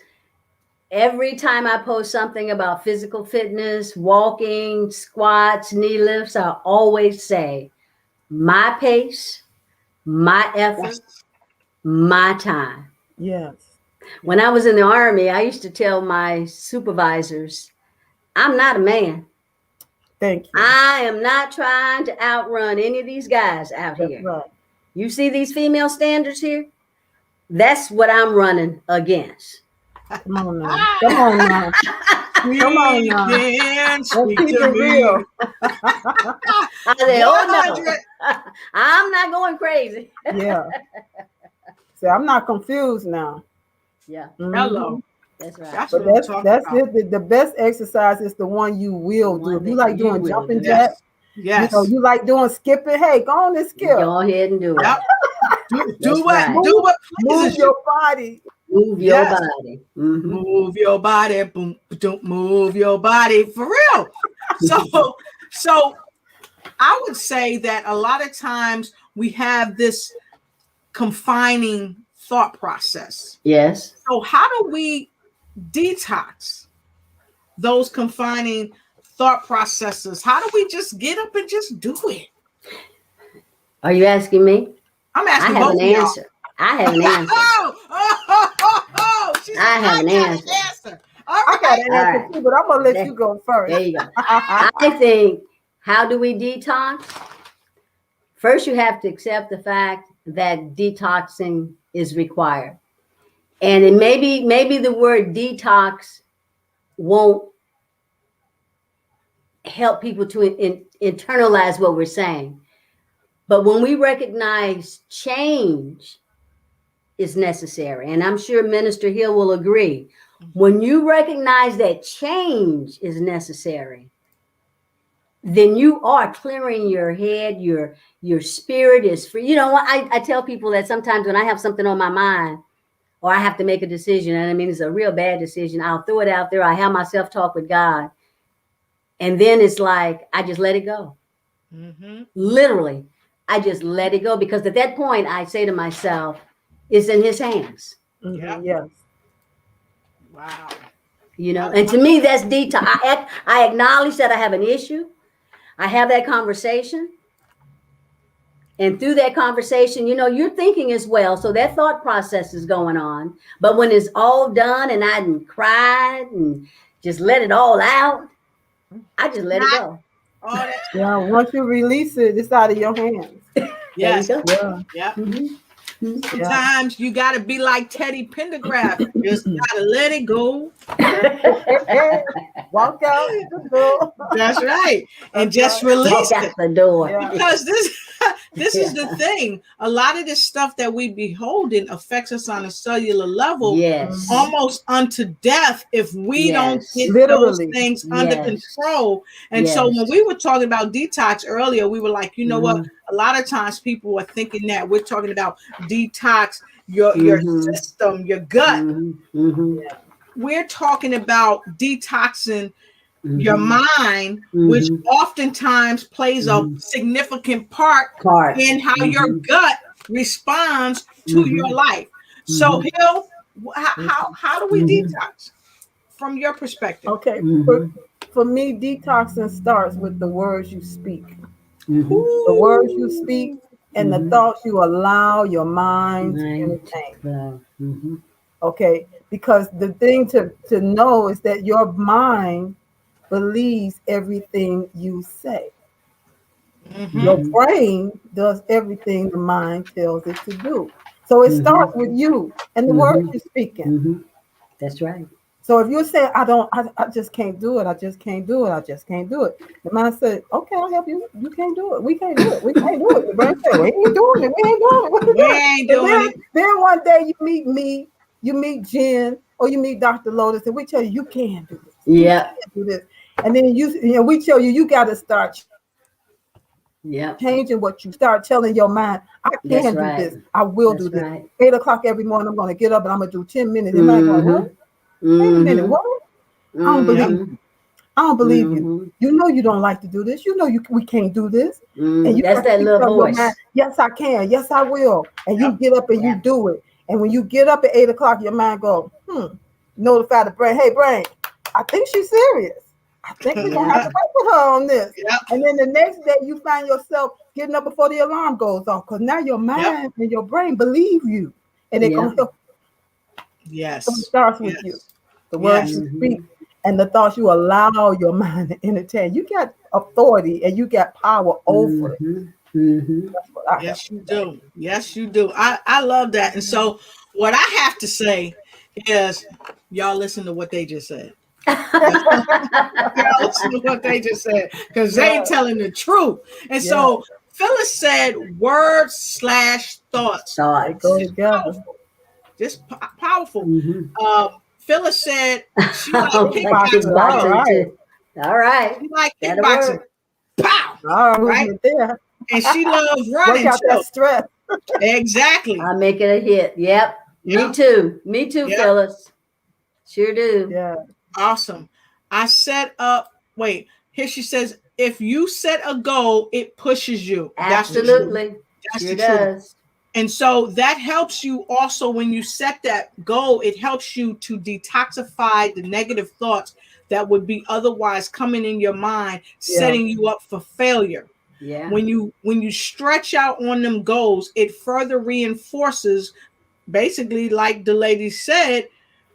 every time I post something about physical fitness, walking, squats, knee lifts, I always say, my pace, my effort, my time. Yes. When I was in the Army, I used to tell my supervisors, I'm not a man. Thank you. I am not trying to outrun any of these guys out here. Right. You see these female standards here? That's what I'm running against. Come on now. Come on now. Come on now. Let's keep it real. I said, oh no, I'm not going crazy. Yeah. So I'm not confused now. Yeah. Hello. That's right. That's it. The best exercise is the one you will do. If you like doing jumping jacks, you like doing skipping. Hey, go on and skip. Go ahead and do it. Do what move your body. Move your body. Move your body. Boom, don't move your body for real. So I would say that a lot of times we have this confining thought process. Yes. So how do we detox those confining thought processes? How do we just get up and just do it? Are you asking me? I'm asking. I have an answer. I have an answer. I have an answer. All right. I got an answer too, but I'm gonna let you go first. There you go. I think, how do we detox? First, you have to accept the fact that detoxing is required. And it maybe the word detox won't help people to internalize what we're saying. But when we recognize change is necessary, and I'm sure Minister Hill will agree, when you recognize that change is necessary, then you are clearing your head, your spirit is free. I tell people that sometimes when I have something on my mind, or I have to make a decision, and I mean, it's a real bad decision, I'll throw it out there. I have my self-talk with God. And then it's like, I just let it go. Literally, I just let it go. Because at that point, I say to myself, it's in his hands. Yes. Wow. And to me, that's detox. I acknowledge that I have an issue. I have that conversation. And through that conversation, you're thinking as well. So that thought process is going on. But when it's all done and I cried and just let it all out, I just let it go. Yeah, once you release it, it's out of your hands. Yes. Yeah. Sometimes you got to be like Teddy Pendergrass. Just got to let it go. Walk out the door. That's right. And just release it. The door. Because this is the thing. A lot of this stuff that we beholding affects us on a cellular level, Yes. almost unto death if we don't get Literally. those things under control. And so when we were talking about detox earlier, we were like, you know what? A lot of times people are thinking that we're talking about detox your system, your gut. We're talking about detoxing your mind, which oftentimes plays a significant part in how your gut responds to your life. So, Hill, how do we detox from your perspective? Okay, for me, detoxing starts with the words you speak. The words you speak and the thoughts you allow your mind to entertain. Okay, because the thing to know is that your mind believes everything you say. Your brain does everything the mind tells it to do. So it starts with you and the words you're speaking. That's right. So if you say, I just can't do it, I just can't do it, I just can't do it. The mind said, okay, I'll help you. You can't do it. We can't do it. We can't do it. The brain said, we ain't doing it. We ain't doing it. We ain't doing it. Then one day you meet me, you meet Jen, or you meet Dr. Lotus, and we tell you, you can do this. Yeah. You can do this. And then we tell you, you got to start changing what you start telling your mind. I can do this. I will do this. 8 o'clock every morning, I'm going to get up and I'm going to do 10 minutes. Your mind going, what? Wait a minute, what? I don't believe you. I don't believe you. You know you don't like to do this. You know we can't do this. And you that's that little voice. Mind, yes, I can. Yes, I will. And you get up and you do it. And when you get up at 8 o'clock, your mind go, notify the brain. Hey, brain, I think she's serious. I think we're going to have to work with her on this. And then the next day you find yourself getting up before the alarm goes off because now your mind and your brain believe you. And they're going to help. Yes. So it starts with you. The words you speak and the thoughts you allow your mind to entertain. You got authority and you got power over it. Yes, you do. Yes, you do. I love that. And so what I have to say is y'all listen to what they just said. Y'all listen to what they just said because they telling the truth. And so Phyllis said words/thoughts. They go together. Just powerful. Phyllis said she likes kickboxing. All right. She likes kickboxing. Pow! Right there. And she loves running. Work out that stress. Exactly. I'll make it a hit. Yep. Me too. Me too, Phyllis. Sure do. Yeah. Awesome. I set up. Wait. Here she says, if you set a goal, it pushes you. Absolutely. That's sure the truth. Does. And so that helps you also when you set that goal, it helps you to detoxify the negative thoughts that would be otherwise coming in your mind, setting you up for failure. Yeah. When you stretch out on them goals, it further reinforces, basically, like the lady said,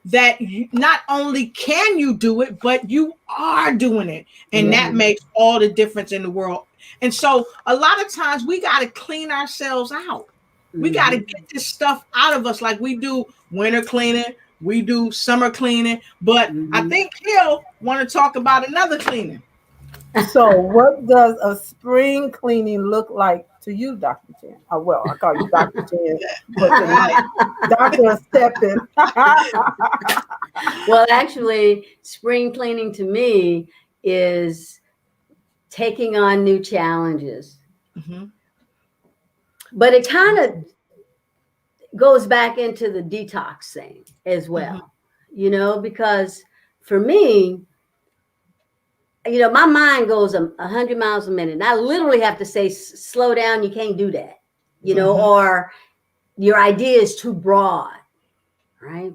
that you, not only can you do it, but you are doing it. And that makes all the difference in the world. And so a lot of times we got to clean ourselves out. We got to get this stuff out of us like we do winter cleaning, we do summer cleaning. But I think he'll want to talk about another cleaning. So what does a spring cleaning look like to you, Dr. Jen? Oh, well, I call you Dr. Jen, but tonight, Dr. Steppin. Well, actually, spring cleaning to me is taking on new challenges. But it kind of goes back into the detox thing as well, because for me, my mind goes 100 miles a minute. And I literally have to say, slow down. You can't do that, or your idea is too broad, right?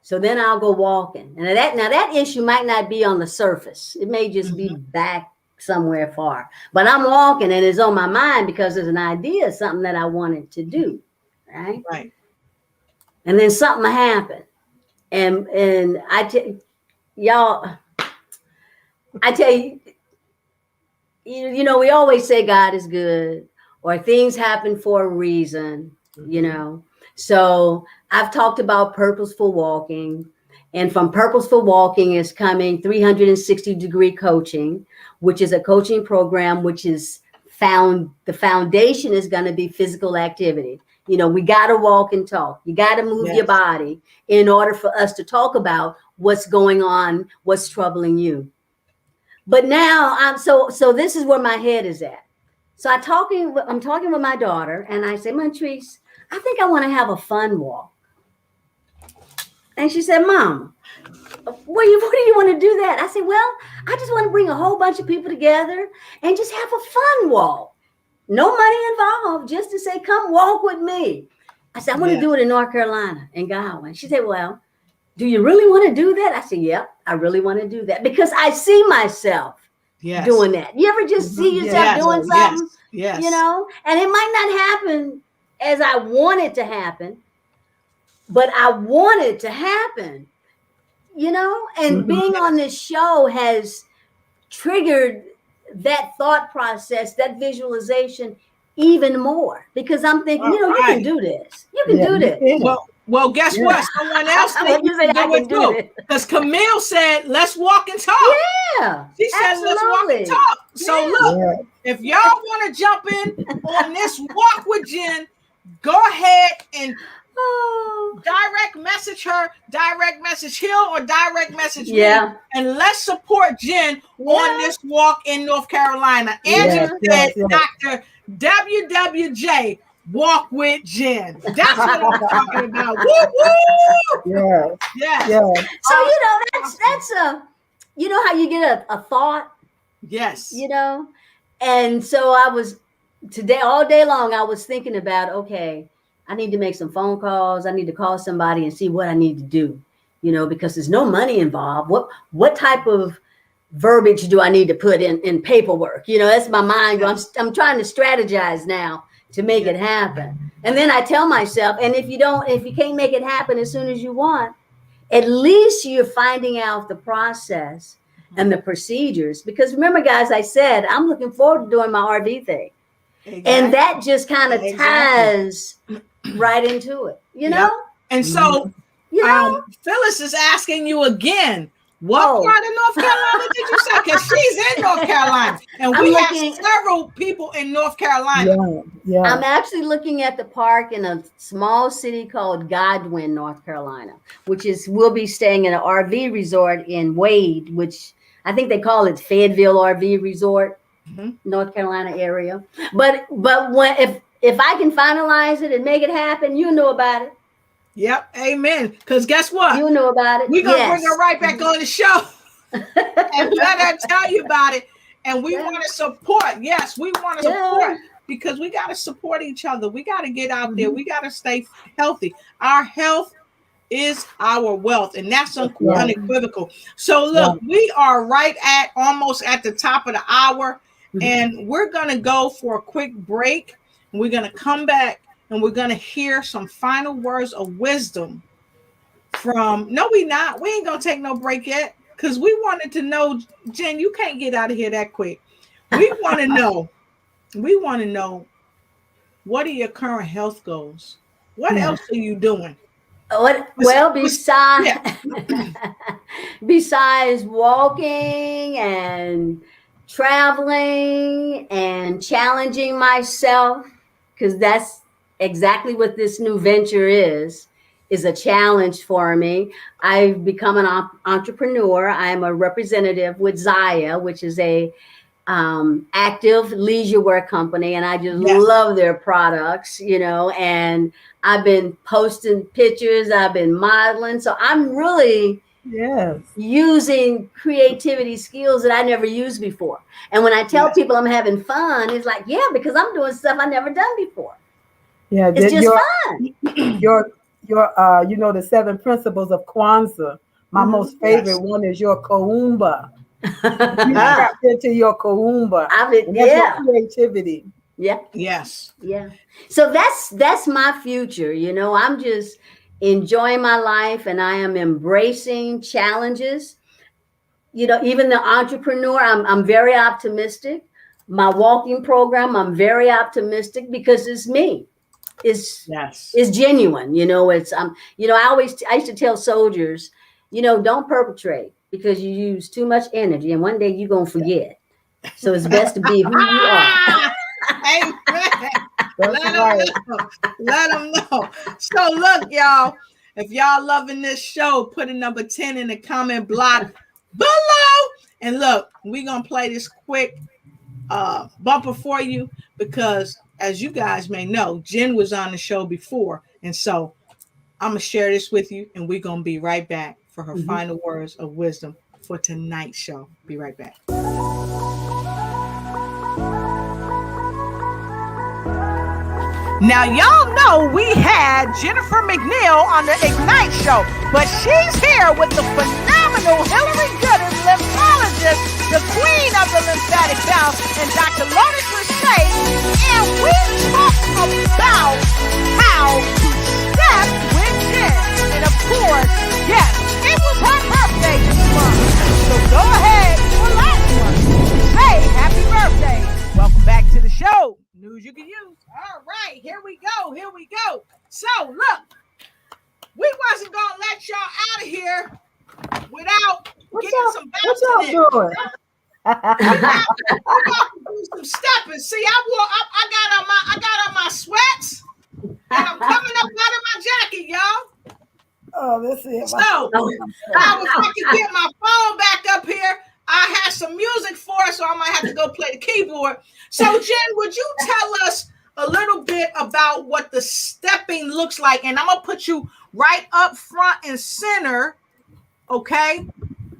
So then I'll go walking. And that issue might not be on the surface. It may just be back somewhere far. But I'm walking and it's on my mind because there's an idea, something that I wanted to do, right? Right. And then something happened. And y'all, I tell you, we always say God is good or things happen for a reason, So I've talked about purposeful walking, and from purposeful walking is coming 360-degree coaching, which is a coaching program which is the foundation is going to be physical activity. We got to walk and talk. You got to move your body in order for us to talk about what's going on, what's troubling you. But now so this is where my head is at. So I'm talking with my daughter, and I say, Montrese, I think I want to have a fun walk. And she said, Mom, what do you want to do that? I said, well, I just want to bring a whole bunch of people together and just have a fun walk. No money involved, just to say, come walk with me. I said, I want to do it in North Carolina, in Godwin. She said, well, do you really want to do that? I said, yep, I really want to do that because I see myself doing that. You ever just see yourself doing something? Yes. And it might not happen as I want it to happen, but I want it to happen, and being on this show has triggered that thought process, that visualization even more, because I'm thinking, you can do this. You can do this. Well, guess what? Someone else thinks you can do it too. Because Camille said, let's walk and talk. Yeah. She said, let's walk and talk. So look, if y'all want to jump in on this walk with Jen, go ahead and direct message her, direct message Hill, or direct message me, and let's support Jen on this walk in North Carolina. Angela said, Dr. WWJ, walk with Jen. That's what I'm talking about. Woo! Yes. So that's how you get a thought. Yes. And so I was today all day long. I was thinking about, okay, I need to make some phone calls. I need to call somebody and see what I need to do, because there's no money involved. What type of verbiage do I need to put in paperwork? That's my mind. I'm trying to strategize now to make it happen. And then I tell myself, and if you can't make it happen as soon as you want, at least you're finding out the process and the procedures. Because remember, guys, I said, I'm looking forward to doing my RV thing. Exactly. And that just kind of ties right into it, And so, Phyllis is asking you again, what part of North Carolina did you say? Because she's in North Carolina, and we have several people in North Carolina. I'm actually looking at the park in a small city called Godwin, North Carolina, we'll be staying in an RV resort in Wade, which I think they call it Fayetteville RV Resort. North Carolina area, but if I can finalize it and make it happen, you know about it. Yep, amen. Because guess what? You know about it. We're gonna bring her right back on the show and let her tell you about it. And we want to support. Yes, we want to support because we got to support each other. We got to get out there. We got to stay healthy. Our health is our wealth, and that's unequivocal. So look, we are almost at the top of the hour, and we're gonna go for a quick break. We're gonna come back, and we're gonna hear some final words of wisdom from. No, we ain't gonna take no break yet, because we wanted to know, Jen, you can't get out of here that quick. We want to know. What are your current health goals? What else are you doing? Besides walking and traveling and challenging myself, because that's exactly what this new venture is a challenge for me. I've become an entrepreneur. I'm a representative with Zaya, which is a active leisure wear company, and I just love their products, and I've been posting pictures, I've been modeling, so I'm really using creativity skills that I never used before. And when I tell people I'm having fun, it's like, because I'm doing stuff I never done before. It's just fun. Your the 7 principles of Kwanzaa. My most favorite one is your Koumba. You tap into your Koumba. Your creativity. So that's my future. I'm just enjoying my life, and I am embracing challenges. Even the entrepreneur, I'm very optimistic. My walking program, I'm very optimistic because it's me. It's genuine. I used to tell soldiers, don't perpetrate, because you use too much energy, and one day you're gonna forget. So it's best to be who you are. Amen. That's Let right. them know. Let them know. So look, y'all, if y'all loving this show, put a number 10 in the comment block below. And look, we're going to play this quick bumper for you because, as you guys may know, Jen was on the show before. And so I'm going to share this with you, and we're going to be right back for her final words of wisdom for tonight's show. Be right back. Now, y'all know we had Jennifer McNeil on the Ignite show, but she's here with the phenomenal Hillary Gooden, lymphologist, the queen of the lymphatic valve, and Dr. Lotus Lachey, and we talk about how to step with Jen. And of course, yes, it was her birthday this month. So go ahead or last month. Say happy birthday. Welcome back to the show. News you can use. All right, here we go. Here we go. So look, we wasn't gonna let y'all out of here without getting some bounce what y'all doing? We got to do some stepping. See, I got on my sweats, and I'm coming up out of my jacket, y'all. Oh, let's see. So I was going to get my phone back up here. I had some music for it, so I might have to go play the keyboard. So, Jen, would you tell us a little bit about what the stepping looks like? And I'm going to put you right up front and center, okay?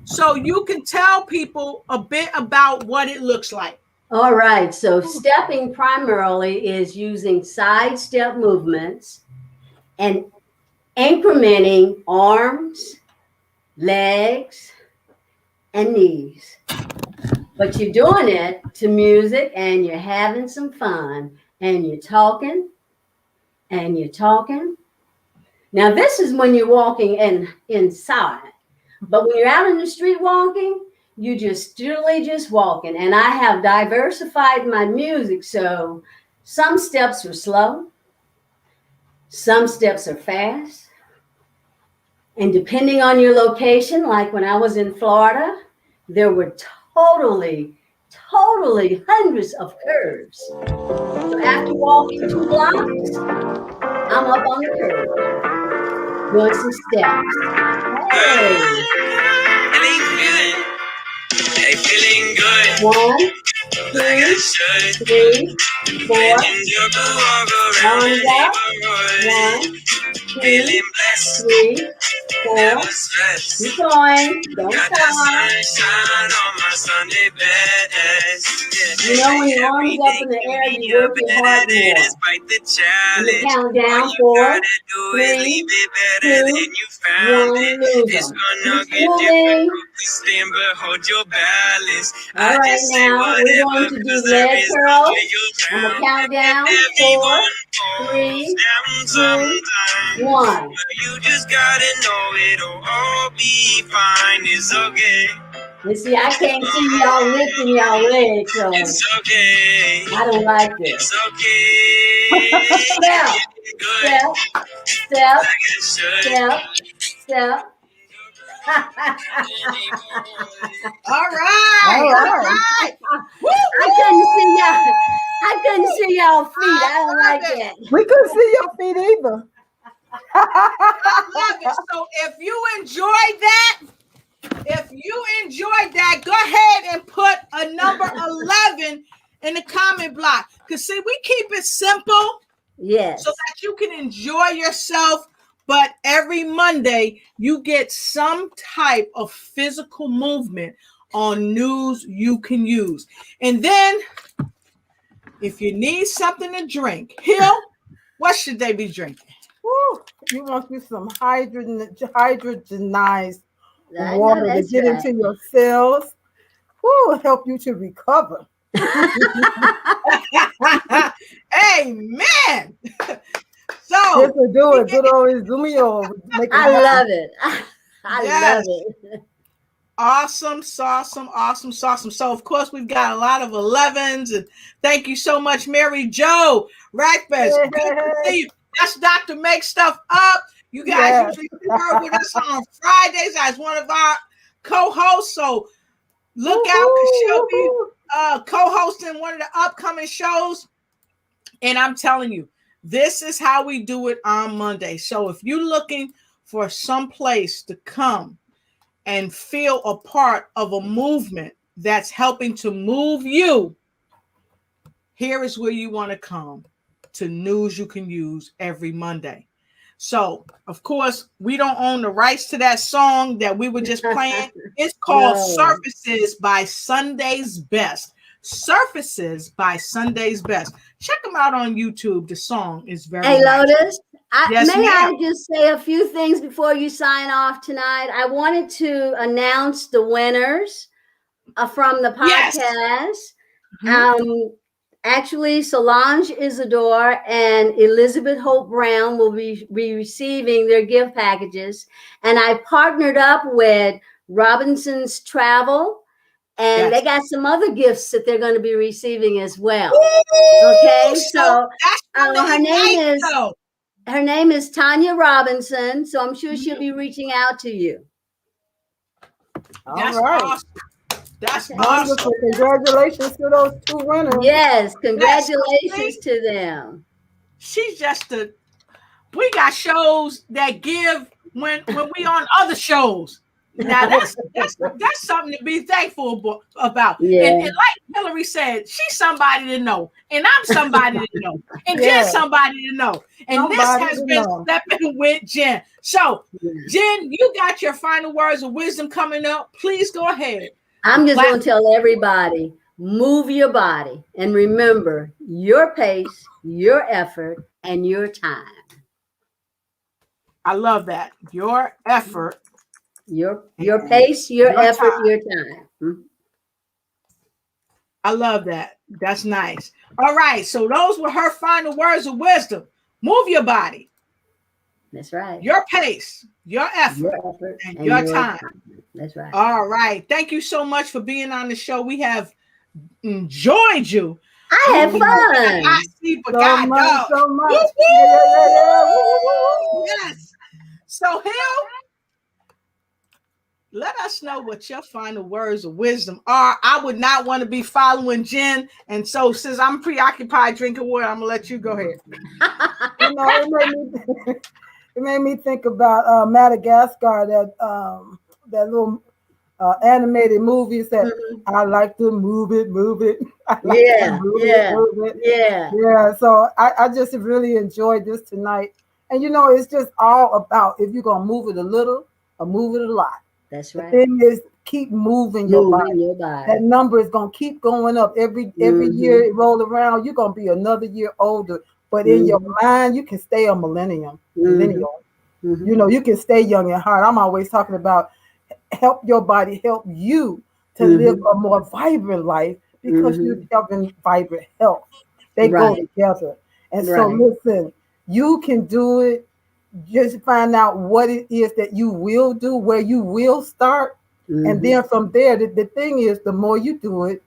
So you can tell people a bit about what it looks like. All right. So stepping primarily is using side step movements and incrementing arms, legs, and knees. But you're doing it to music and you're having some fun and you're talking and you're talking. Now, this is when you're walking inside. But when you're out in the street walking, you just walking. And I have diversified my music. So some steps are slow. Some steps are fast. And depending on your location, like when I was in Florida, there were totally hundreds of curves. So after walking 2 blocks, I'm up on the curve, doing some steps. Hey. Hey, feeling good. 1, 2, Like I should. 3, 4. Arms up. 1, 2, feeling blessed. 3, 4. Never stressed. Keep going. Don't Got stop. that sunshine on my Sunday best. You know, when your arms up in the air, you work your heart more. Despite the challenge, count down. all you 4, gotta do is 3, leave it better 2, than you found 1. it. Lose It's them. gonna Keep get moving. difficult to stand, but hold your balance. All I right, just say now we're whatever, going to do 'cause there leg is no curls. way I'm you're gonna count down. If 4, everyone 3, falls down 2, sometimes, 1. you just gotta know it'll all be fine. It's okay. You see, I can't see y'all lifting y'all legs, so It's okay. I don't like this. It's okay. Step, Good. step, Like I should. step. All right. Woo, I couldn't see y'all feet. I don't like that. We couldn't see your feet either. I love it. So if you enjoyed that, go ahead and put a number 11 in the comment block. Because see, we keep it simple. Yes. So that you can enjoy yourself. But every Monday, you get some type of physical movement on news you can use. And then, if you need something to drink, Hill, what should they be drinking? Woo, you want you some hydrogenized water to get into your cells. Woo, help you to recover. Amen. So this will do it. Good old Zumio. I love it. I love it. Awesome. So of course we've got a lot of 11s, and thank you so much, Mary Jo Rackfest. Good to see you. That's Dr. Make Stuff Up. You guys usually work with us on Fridays as one of our co-hosts. So look out because she'll be co-hosting one of the upcoming shows And I'm telling you, this is how we do it on Monday. So if you're looking for some place to come and feel a part of a movement that's helping to move you, here is where you want to come, to News You Can Use every Monday. So, of course, we don't own the rights to that song that we were just playing. It's called Surfaces by Sunday's Best. Surfaces by Sunday's Best. Check them out on YouTube. The song is very nice. Lotus, Yes, may ma'am. I just say a few things before you sign off tonight? I wanted to announce the winners from the podcast. Yes. Actually, Solange Isidore and Elizabeth Hope Brown will be receiving their gift packages. And I partnered up with Robinson's Travel, and they got some other gifts that they're going to be receiving as well. Okay, so her name is Tanya Robinson, so I'm sure she'll be reaching out to you. That's awesome. That's awesome. Congratulations to those two winners. Yes, congratulations to them. She's just we got shows that give when we on other shows. Now that's something to be thankful about. Yeah. And like Hillary said, she's somebody to know, and I'm somebody to know, and Jen's somebody to know. And this has been Stepping with Jen. So, Jen, you got your final words of wisdom coming up. Please go ahead. I'm just going to tell everybody, move your body, and remember your pace, your effort, and your time. I love that. Your effort. Your pace, your effort, time. Your time. Mm-hmm. I love that. That's nice. All right. So those were her final words of wisdom. Move your body. That's right. Your pace, your effort and your time. That's right. All right. Thank you so much for being on the show. We have enjoyed you. I had fun. I see, but God, dog. So much. Yes. So, Hill, let us know what your final words of wisdom are. I would not want to be following Jen. And so since I'm preoccupied drinking water, I'm going to let you go ahead. You know, it made me think about Madagascar, that little animated movie that I like to move it. I like to move it. Yeah. So I just really enjoyed this tonight. And, you know, it's just all about if you're going to move it a little or move it a lot. That's right. The thing is, keep moving your body. That number is going to keep going up. Every year it roll around, you're going to be another year older. But in your mind, you can stay a millennial. Mm-hmm. You know, you can stay young at heart. I'm always talking about help your body, help you to live a more vibrant life because you're having vibrant health. They go together. And so listen, you can do it. Just find out what it is that you will do, where you will start. And then from there, the thing is, the more you do it,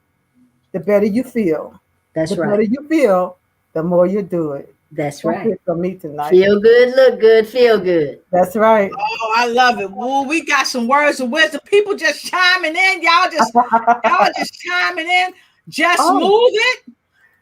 the better you feel. The better you feel, the more you do it. That's right. For me tonight. Feel good, look good, feel good. That's right. Oh, I love it. Well, we got some words of wisdom. People just chiming in. Y'all just chiming in. Just move it.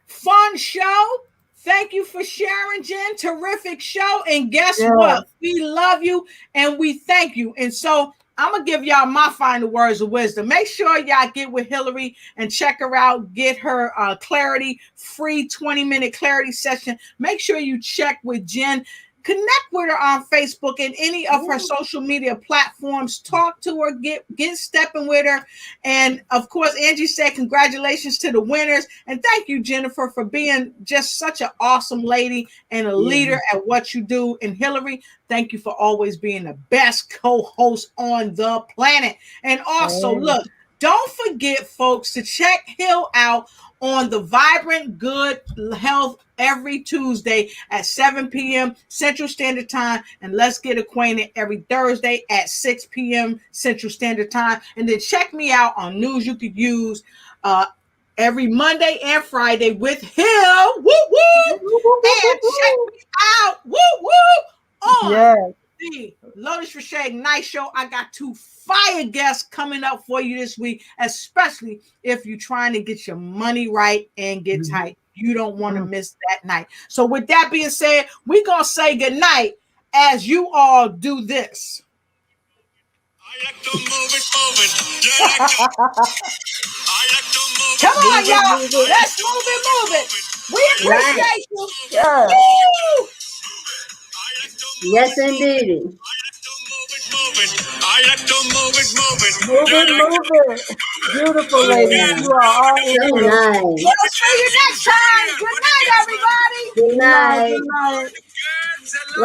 Fun show. Thank you for sharing, Jen. Terrific show. And guess what? We love you and we thank you. And so I'm going to give y'all my final words of wisdom. Make sure y'all get with Hillary and check her out. Get her clarity, free 20-minute clarity session. Make sure you check with Jen. Connect with her on Facebook and any of her social media platforms. Talk to her, get stepping with her. And of course, Angie said congratulations to the winners. And thank you, Jennifer, for being just such an awesome lady and a leader at what you do. And Hillary, thank you for always being the best co-host on the planet. And also, look, don't forget, folks, to check Hill out on the Vibrant Good Health every Tuesday at 7 p.m. Central Standard Time. And Let's Get Acquainted every Thursday at 6 p.m. Central Standard Time. And then check me out on News You Could Use every Monday and Friday with Hill. Woo woo! And check me out. Woo woo! On the Lotus Richey Night Show. I got 2 fire guests coming up for you this week, especially if you're trying to get your money right and get tight. You don't want to miss that night. So with that being said, we're going to say good night as you all do this. I like to move it. Yeah, I like to, I like to move it. Come on, y'all. Let's move it. We appreciate you. Yeah. Woo! Yes, indeed. I like to move it. Move it. Beautiful, ladies. You are all So nice. We'll see you next time. Good night, everybody. Good night. Good night. Girls, I love Love